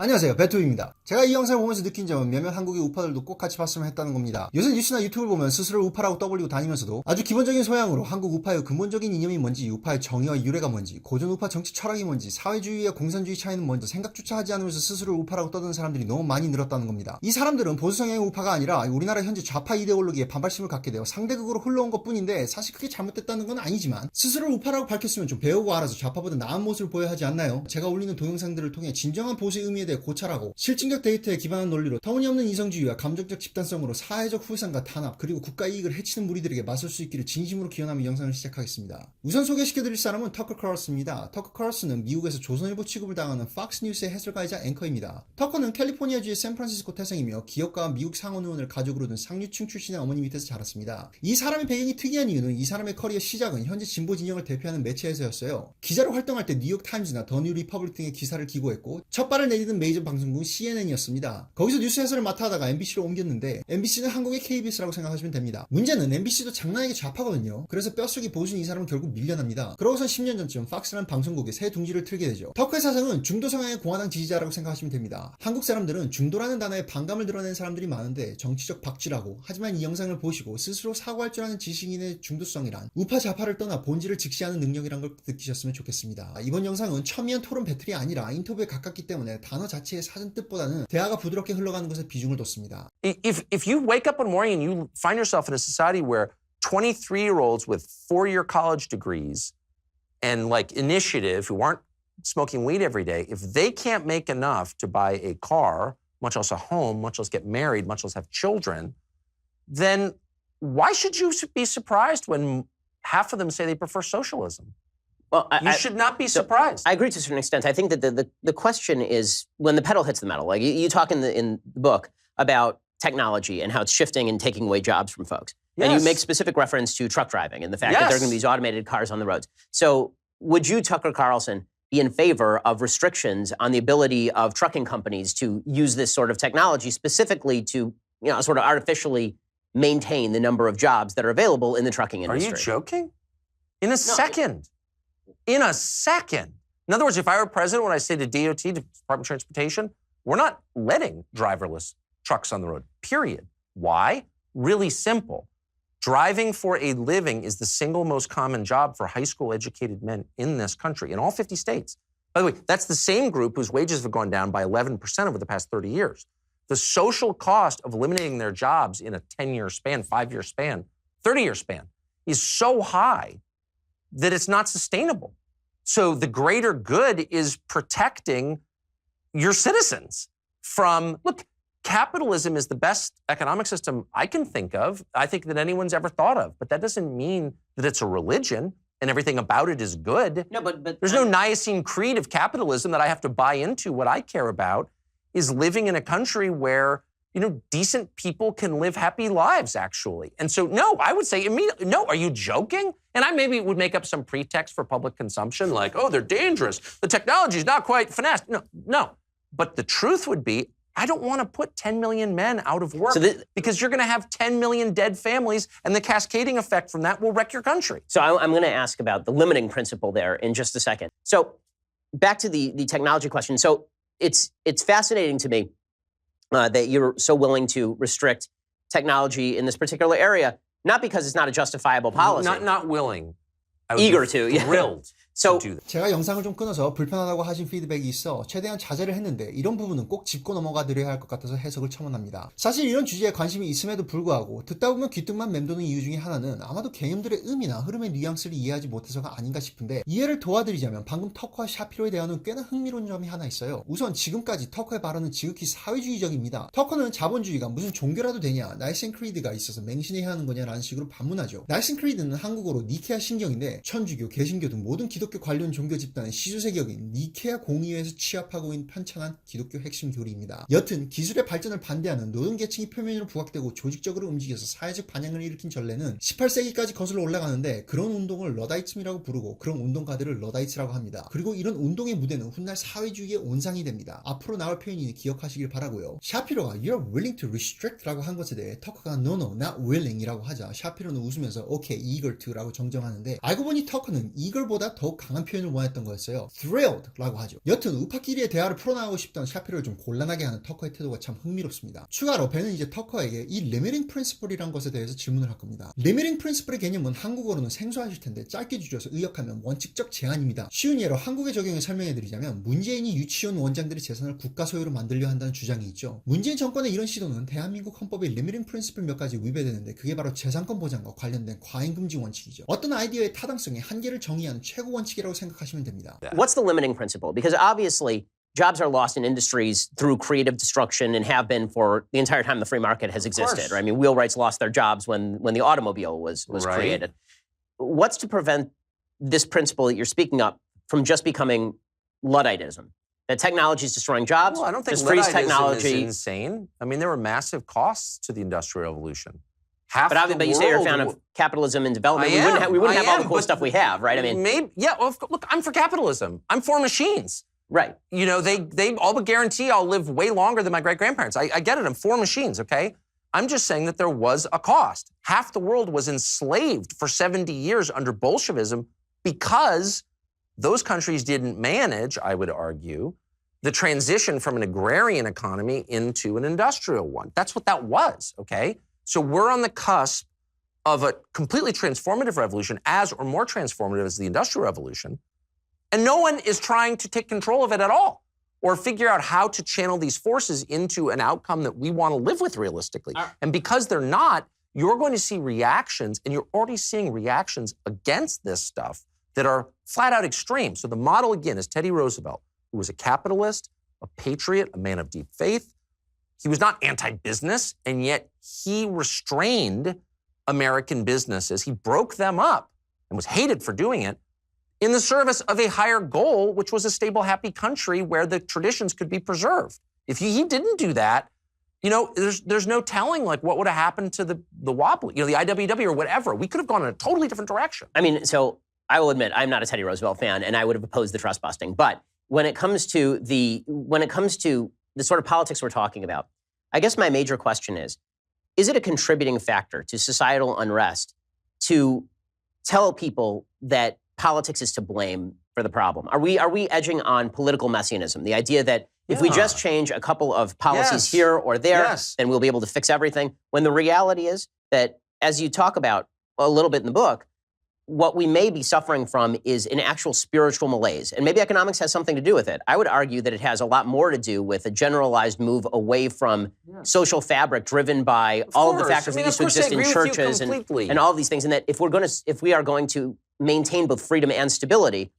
안녕하세요, 배투입니다. 제가 이 영상을 보면서 느낀 점은 몇몇 한국의 우파들도 꼭 같이 봤으면 했다는 겁니다. 요새 뉴스나 유튜브를 보면 스스로를 우파라고 떠벌리고 다니면서도 아주 기본적인 소양으로 한국 우파의 근본적인 이념이 뭔지, 우파의 정의와 유래가 뭔지, 고전 우파 정치 철학이 뭔지, 사회주의와 공산주의 차이는 뭔지 생각조차 하지 않으면서 스스로를 우파라고 떠드는 사람들이 너무 많이 늘었다는 겁니다. 이 사람들은 보수 성향의 우파가 아니라 우리나라 현재 좌파 이데올로기에 반발심을 갖게 되어 상대극으로 흘러온 것 뿐인데, 사실 그게 잘못됐다는 건 아니지만 스스로를 우파라고 밝혔으면 좀 배우고 알아서 좌파보다 나은 모습을 보여야 하지 않나요? 제가 올리는 동영상들을 통해 진정한 보수의 의미에 대해 고찰하고 실증적 데이터에 기반한 논리로 터무니없는 이성주의와 감정적 집단성으로 사회적 후상과 탄압 그리고 국가 이익을 해치는 무리들에게 맞설 수 있기를 진심으로 기원하며 영상을 시작하겠습니다. 우선 소개시켜드릴 사람은 터커 카럴스입니다. 터커 카럴스는 미국에서 조선일보 취급을 당하는 팍스 뉴스의 해설가이자 앵커입니다. 터커는 캘리포니아주의 샌프란시스코 태생이며 기업가와 미국 상원 의원을 가족으로 둔 상류층 출신의 어머니 밑에서 자랐습니다. 이 사람의 배경이 특이한 이유는 이 사람의 커리어 시작은 현재 진보 진영을 대표하는 매체에서였어요. 기자로 활동할 때 뉴욕 타임즈나 더 뉴 리퍼블릭 등의 기사를 기고했고 첫 발을 내딛은 메이저 방송국 CNN이었습니다. 거기서 뉴스 해설을 맡아 하다가 MBC로 옮겼는데 MBC는 한국의 KBS라고 생각하시면 됩니다. 문제는 MBC도 장난하게 좌파거든요. 그래서 뼛속이 보수인 이 사람은 결국 밀려납니다. 그러고선 10년 전쯤 팍스라는 방송국에 새 둥지를 틀게 되죠. 터커의 사상은 중도 성향의 공화당 지지자라고 생각하시면 됩니다. 한국 사람들은 중도라는 단어에 반감을 드러낸 사람들이 많은데 정치적 박쥐라고, 하지만 이 영상을 보시고 스스로 사고할 줄 아는 지식인의 중도성이란 우파 좌파를 떠나 본질을 직시하는 능력이란 걸 느끼셨으면 좋겠습니다. 이번 영상은 첨예한 토론 배틀이 아니라 인터뷰에 가깝기 때문에 단어 자체의 사전 뜻보다는 대화가 부드럽게 흘러가는 것에 비중을 뒀습니다. If you wake up one morning and you find yourself in a society where 23-year-olds with 4-year college degrees and like initiative who aren't smoking weed every day, if they can't make enough to buy a car, much less a home, much less get married, much less have children, then why should you be surprised when half of them say they prefer socialism? Well, You should not be surprised. I agree to a certain extent. I think that the question is when the pedal hits the metal. Like you talk in the book about technology and how it's shifting and taking away jobs from folks. And you Yes. make specific reference to truck driving and the fact that there are going to be these automated cars on the roads. So would you, Tucker Carlson, be in favor of restrictions on the ability of trucking companies to use this sort of technology specifically to, sort of artificially maintain the number of jobs that are available in the trucking Are industry? you joking? In a second. In a second. In other words, if I were president, what I say to DOT, to Department of Transportation, we're not letting driverless trucks on the road, period. Why? Really simple. Driving for a living is the single most common job for high school educated men in this country, in all 50 states. By the way, that's the same group whose wages have gone down by 11% over the past 30 years. The social cost of eliminating their jobs in a 10-year span, 5-year span, 30-year span is so high that it's not sustainable. So the greater good is protecting your citizens from, look, capitalism is the best economic system I can think of, I think that anyone's ever thought of, but that doesn't mean that it's a religion and everything about it is good. No, but There's no Nicene Creed of capitalism that I have to buy into. What I care about is living in a country where, decent people can live happy lives, actually. And so, no, I would say immediately, no, are you joking? And I maybe would make up some pretext for public consumption, like, oh, they're dangerous. The technology is not quite finessed. No. But the truth would be, I don't want to put 10 million men out of work because you're going to have 10 million dead families, and the cascading effect from that will wreck your country. So I'm going to ask about the limiting principle there in just a second. So back to the technology question. So it's fascinating to me that you're so willing to restrict technology in this particular area, not because it's not a justifiable policy. Not willing. I would Eager be to, yeah. thrilled So to do that. 제가 영상을 좀 끊어서 불편하다고 하신 피드백이 있어 최대한 자제를 했는데, 이런 부분은 꼭 짚고 넘어가 드려야 할 것 같아서 해석을 첨언합니다. 사실 이런 주제에 관심이 있음에도 불구하고 듣다 보면 귀뚱만 맴도는 이유 중에 하나는 아마도 개념들의 의미나 흐름의 뉘앙스를 이해하지 못해서가 아닌가 싶은데, 이해를 도와드리자면 방금 터커와 샤피로에 대한 꽤나 흥미로운 점이 하나 있어요. 우선 지금까지 터커의 발언은 지극히 사회주의적입니다. 터커는 자본주의가 무슨 종교라도 되냐, 나이슨 크리드가 있어서 맹신해야 하는 거냐라는 식으로 반문하죠. 나이슨 크리드는 한국어로 니케아 신경인데, 천주교, 개신교 등 모든 기독교 관련 종교 집단의 시주세격인 니케아 공의회에서 취합하고 있는 편찬한 기독교 핵심 교리입니다. 여튼 기술의 발전을 반대하는 노동계층이 표면으로 부각되고 조직적으로 움직여서 사회적 반향을 일으킨 전례는 18세기까지 거슬러 올라가는데, 그런 운동을 러다이즘이라고 부르고 그런 운동가들을 러다이츠라고 합니다. 그리고 이런 운동의 무대는 훗날 사회주의의 온상이 됩니다. 앞으로 나올 표현이니 기억하시길 바라고요. 샤피로가 You're willing to restrict 라고 한 것에 대해 터커가 No, not willing 이라고 하자 샤피로는 웃으면서 Okay, eager to 라고 정정하는데, 알고 보니 터커는 eager보다 더 더욱 강한 표현을 원했던 거였어요. thrilled라고 하죠. 여튼 우파끼리의 대화를 풀어나가고 싶던 샤피로를 좀 곤란하게 하는 터커의 태도가 참 흥미롭습니다. 추가로 벤은 이제 터커에게 이 리미팅 프린시플이란 것에 대해서 질문을 할 겁니다. 리미팅 프린시플의 개념은 한국어로는 생소하실 텐데 짧게 줄여서 의역하면 원칙적 제한입니다. 쉬운 예로 한국의 적용을 설명해드리자면 문재인이 유치원 원장들의 재산을 국가 소유로 만들려 한다는 주장이 있죠. 문재인 정권의 이런 시도는 대한민국 헌법의 리미팅 프린시플 몇 가지 위배되는데 그게 바로 재산권 보장과 관련된 과잉금지 원칙이죠. 어떤 아이디어의 타당성의 한계를 정의하는 최고 원칙이라고 생각하시면 됩니다. What's the limiting principle? Because obviously jobs are lost in industries through creative destruction and have been for the entire time the free market has existed. Right? I mean, wheelwrights lost their jobs when the automobile was Right. created. What's to prevent this principle that you're speaking up from just becoming Ludditism? That technology is destroying jobs. Well, I don't think this frees Ludditism technology. is insane. I mean, there were massive costs to the Industrial Revolution. Half But the you say you're a world fan of capitalism and development. I am. We wouldn't I have all am, the cool but stuff we have, right? I mean, maybe, yeah. Well, look, I'm for capitalism. I'm for machines. right. You know, they all but guarantee I'll live way longer than my great-grandparents. I get it. I'm for machines, okay? I'm just saying that there was a cost. Half the world was enslaved for 70 years under Bolshevism because those countries didn't manage, I would argue, the transition from an agrarian economy into an industrial one. That's what that was, okay? So we're on the cusp of a completely transformative revolution, as or more transformative as the Industrial Revolution, and no one is trying to take control of it at all or figure out how to channel these forces into an outcome that we want to live with realistically. And because they're not, you're going to see reactions, and you're already seeing reactions against this stuff that are flat out extreme. So the model, again, is Teddy Roosevelt, who was a capitalist, a patriot, a man of deep faith. He was not anti-business, and yet he restrained American businesses. He broke them up and was hated for doing it in the service of a higher goal, which was a stable, happy country where the traditions could be preserved. If he didn't do that, you know, there's no telling like what would have happened to the wobbly, you know, the IWW or whatever. We could have gone in a totally different direction. I mean, so I will admit I'm not a Teddy Roosevelt fan, and I would have opposed the trust busting. But when it comes to the sort of politics we're talking about, I guess my major question is it a contributing factor to societal unrest to tell people that politics is to blame for the problem? Are we edging on political messianism? The idea that if we just change a couple of policies Yes. here or there, Yes. then we'll be able to fix everything. When the reality is that, as you talk about a little bit in the book, what we may be suffering from is an actual spiritual malaise. And maybe economics has something to do with it. I would argue that it has a lot more to do with a generalized move away from social fabric driven by all of the course. factors I mean, that of used to course, I exist in agree with you churches completely. and all of these things. And that if we are going to maintain both freedom and stability,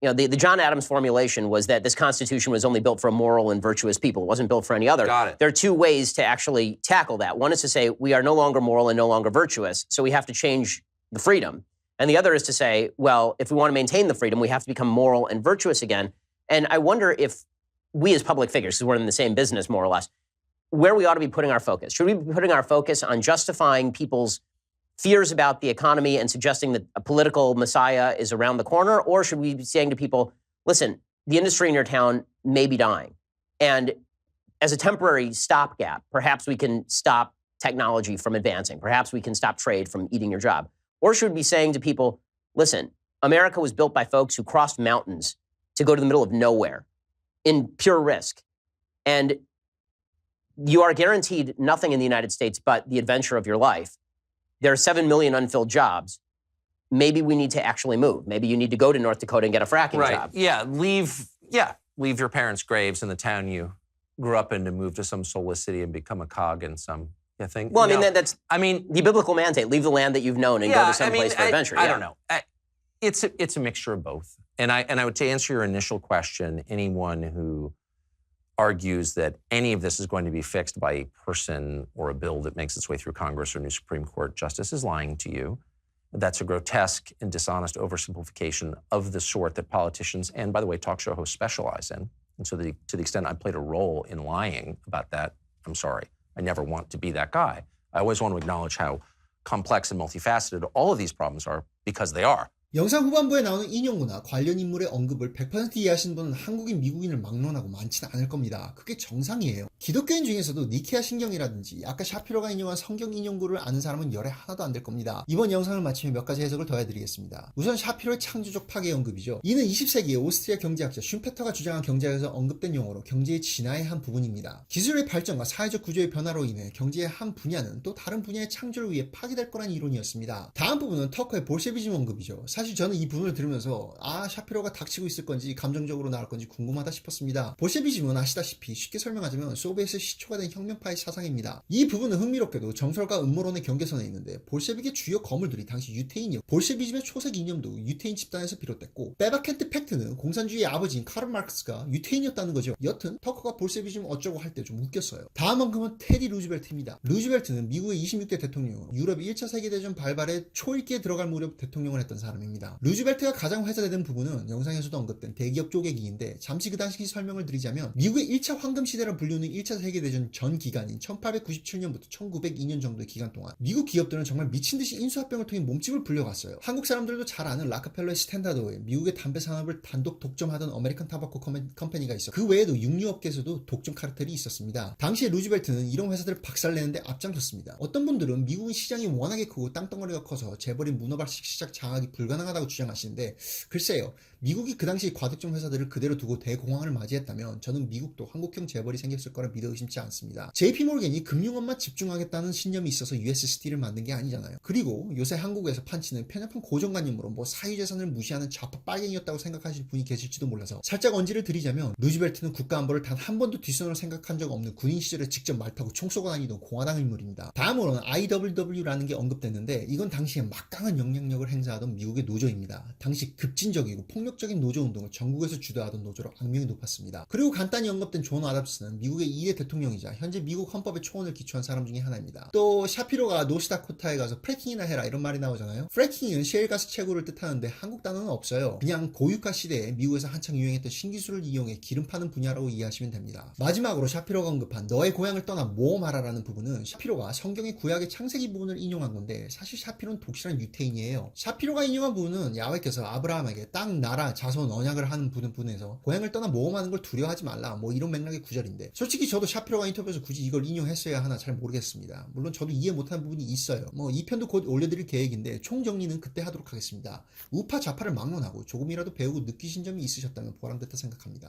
you know, the John Adams formulation was that this Constitution was only built for a moral and virtuous people. It wasn't built for any other. Got it. There are two ways to actually tackle that. One is to say we are no longer moral and no longer virtuous, so we have to change the freedom. And the other is to say, well, if we want to maintain the freedom, we have to become moral and virtuous again. And I wonder if we as public figures, because we're in the same business more or less, where we ought to be putting our focus. Should we be putting our focus on justifying people's fears about the economy and suggesting that a political messiah is around the corner? Or should we be saying to people, listen, the industry in your town may be dying. And as a temporary stopgap, perhaps we can stop technology from advancing. Perhaps we can stop trade from eating your job. Or should we be saying to people, listen, America was built by folks who crossed mountains to go to the middle of nowhere in pure risk. And you are guaranteed nothing in the United States but the adventure of your life. There are 7 million unfilled jobs. Maybe we need to actually move. Maybe you need to go to North Dakota and get a fracking job. Yeah, leave your parents' graves in the town you grew up in to move to some soulless city and become a cog in some thing. Well, I mean, that's I mean, the biblical mandate. Leave the land that you've known and go to some place for adventure. I don't know. It's a mixture of both. And I would, to answer your initial question, anyone who argues that any of this is going to be fixed by a person or a bill that makes its way through Congress or new Supreme Court justice is lying to you. That's a grotesque and dishonest oversimplification of the sort that politicians and, by the way, talk show hosts specialize in. And so to the extent I played a role in lying about that, I'm sorry. I never want to be that guy. I always want to acknowledge how complex and multifaceted all of these problems are, because they are. 영상 후반부에 나오는 인용구나 관련 인물의 언급을 100% 이해하시는 분은 한국인, 미국인을 막론하고 많지는 않을 겁니다. 그게 정상이에요. 기독교인 중에서도 니케아 신경이라든지 아까 샤피로가 인용한 성경 인용구를 아는 사람은 열에 하나도 안 될 겁니다. 이번 영상을 마치며 몇 가지 해석을 더 해드리겠습니다. 우선 샤피로의 창조적 파괴 언급이죠. 이는 20세기의 오스트리아 경제학자 슌페터가 주장한 경제학에서 언급된 용어로 경제의 진화의 한 부분입니다. 기술의 발전과 사회적 구조의 변화로 인해 경제의 한 분야는 또 다른 분야의 창조를 위해 파괴될 거란 이론이었습니다. 다음 부분은 터커의 볼셰비즘 언급이죠. 사실 저는 이 부분을 들으면서 샤피로가 닥치고 있을 건지 감정적으로 나올 건지 궁금하다 싶었습니다. 볼셰비즘은 아시다시피 쉽게 설명하자면 소비에트의 시초가 된 혁명파의 사상입니다. 이 부분은 흥미롭게도 정설과 음모론의 경계선에 있는데 볼셰빅의 주요 거물들이 당시 유태인이었고 볼셰비즘의 초색 이념도 유태인 집단에서 비롯됐고 빼박켄트 팩트는 공산주의의 아버지인 카르 마르크스가 유태인이었다는 거죠. 여튼 터커가 볼셰비즘 어쩌고 할 때 좀 웃겼어요. 다음 언급은 테디 루즈벨트입니다. 루즈벨트는 미국의 26대 대통령으로 유럽의 1차 세계대전 발발에 초일기에 들어갈 무렵 대통령을 했던 사람입니다. 루즈벨트가 가장 회자되는 부분은 영상에서도 언급된 대기업 쪼개기인데 잠시 그 당시 설명을 드리자면 미국의 1차 황금 시대라 불리는 1차 세계대전 전 기간인 1897년부터 1902년 정도의 기간 동안 미국 기업들은 정말 미친듯이 인수합병을 통해 몸집을 불려갔어요. 한국 사람들도 잘 아는 락커펠러의 스탠다드 오일, 미국의 담배 산업을 단독 독점하던 어메리칸 타바코 컴퍼니가 있어 그 외에도 육류업계에서도 독점 카르텔이 있었습니다. 당시에 루즈벨트는 이런 회사들을 박살내는데 앞장섰습니다. 어떤 분들은 미국은 시장이 워낙에 크고 땅덩어리가 커서 재벌이 문어발식 시장 장악이 불가능하다고 주장하시는데 글쎄요. 미국이 그 당시 과득점 회사들을 그대로 두고 대공황을 맞이했다면 저는 미국도 한국형 재벌이 생겼을 거라 믿어 의심치 않습니다. JP모르겐이 금융업만 집중하겠다는 신념이 있어서 US 스틸을 만든 게 아니잖아요. 그리고 요새 한국에서 판치는 편협한 고정관념으로 뭐 사유재산을 무시하는 좌파 빨갱이였다고 생각하실 분이 계실지도 몰라서 살짝 언지를 드리자면 루즈벨트는 국가안보를 단 한 번도 뒷손으로 생각한 적 없는 군인 시절에 직접 말 타고 총 쏘고 다니던 공화당 인물입니다. 다음으로는 IWW라는 게 언급됐는데 이건 당시에 막강한 영향력을 행사하던 미국의 노조입니다. 당시 급진적이고 폭력적인 노조운동을 전국에서 주도하던 노조로 악명이 높았습니다. 그리고 간단히 언급된 존 아답스는 미국의 2대 대통령이자 현재 미국 헌법의 초원을 기초한 사람 중에 하나입니다. 또 샤피로가 노스다코타에 가서 프래킹이나 해라 이런 말이 나오잖아요. 프래킹은 셰일가스 채굴을 뜻하는데 한국 단어는 없어요. 그냥 고유가 시대에 미국에서 한창 유행했던 신기술을 이용해 기름 파는 분야라고 이해하시면 됩니다. 마지막으로 샤피로가 언급한 너의 고향을 떠나 모험하라라는 부분은 샤피로가 성경의 구약의 창세기 부분을 인용한 건데 사실 샤피로는 독실한 유태인이에요. 샤피로가 인용한 부분은 야훼께서 아브라함에게 땅, 나라, 자손, 언약을 하는 부분에서 고향을 떠나 모험하는 걸 두려워하지 말라 뭐 이런 맥락의 구절인데 솔직히 저도 샤피로가 인터뷰에서 굳이 이걸 인용했어야 하나 잘 모르겠습니다. 물론 저도 이해 못하는 부분이 있어요. 뭐 이 편도 곧 올려드릴 계획인데 총정리는 그때 하도록 하겠습니다. 우파 좌파를 막론하고 조금이라도 배우고 느끼신 점이 있으셨다면 보람됐다 생각합니다.